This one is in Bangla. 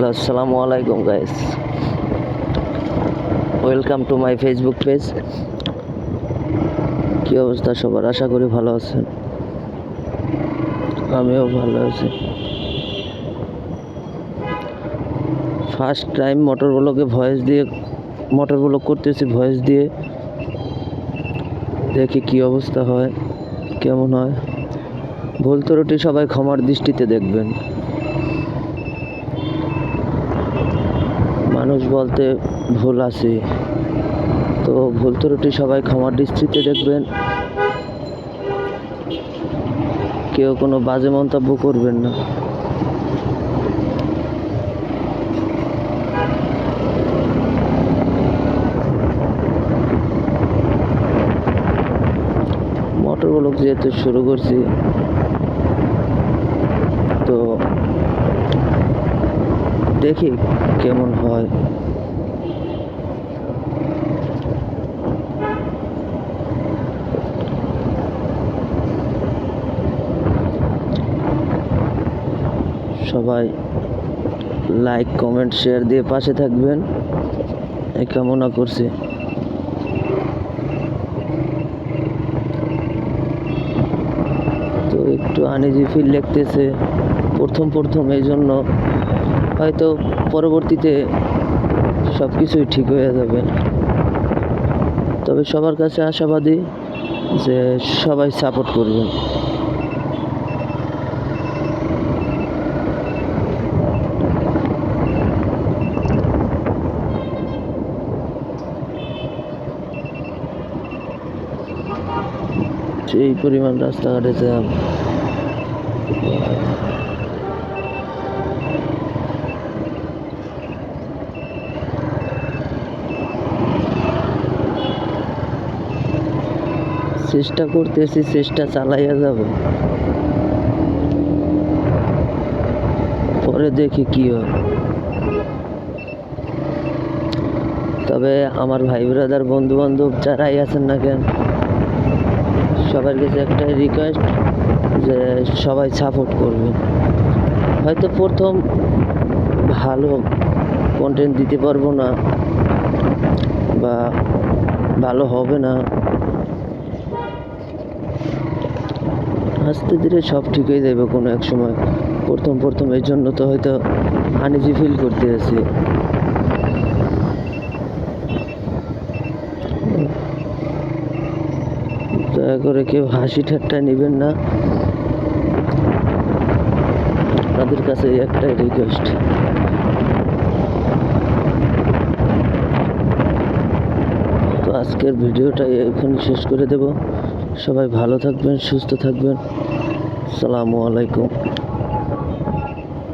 হ্যালো, আসসালামু আলাইকুম guys. Welcome to my Facebook page. কী অবস্থা সবার? আশা করি ভালো আছেন। আমিও ভালো আছি। ফার্স্ট টাইম মোটরগুলো করতেছি ভয়েস দিয়ে। দেখি কী অবস্থা হয়, কেমন হয়। ভুল ত্রুটি সবাই ক্ষমার দৃষ্টিতে দেখবেন। মানুষ বলতে ভুল আছে, তো ভুল ত্রুটি সবাই ক্ষমার দৃষ্টিতে দেখবেন। কেউ কোনো বাজে মন্তব্য করবেন না। মোটরগুলো যেহেতু শুরু করছি, তো দেখি কেমন হয়। সবাই লাইক, কমেন্ট, শেয়ার দিয়ে পাশে থাকবেন, এই কামনা করছি। তো একটু আনইজি ফিল লাগতেছে প্রথম এই জন্য। হয়তো পরবর্তীতে সব কিছুই ঠিক হয়ে যাবে। তবে সবার কাছে আশাবাদী যে সবাই সাপোর্ট করবেন। সেই পরিমাণ রাস্তাঘাটে জ্যাম। চেষ্টা করতেছি, চেষ্টা চালাইয়া যাব, পরে দেখি কি হয়। তবে আমার ভাই ব্রাদার, বন্ধু বান্ধব যারাই আছেন না কেন, সবার কাছে একটাই রিকোয়েস্ট যে সবাই সাপোর্ট করবেন। হয়তো প্রথম ভালো কন্টেন্ট দিতে পারবো না বা ভালো হবে না, আস্তে ধীরে সব ঠিক হয়ে যাবে কোনো এক সময়। প্রথম এই জন্য তো হয়তো আনইজি ফিল করতে আছি। দয়া করে কেউ হাসি ঠাট্টা নেবেন না, আপনাদের কাছে একটাই রিকোয়েস্ট। তো আজকের ভিডিওটা এখানে শেষ করে দেব। সবাই ভালো থাকবেন, সুস্থ থাকবেন। আসসালামু আলাইকুম।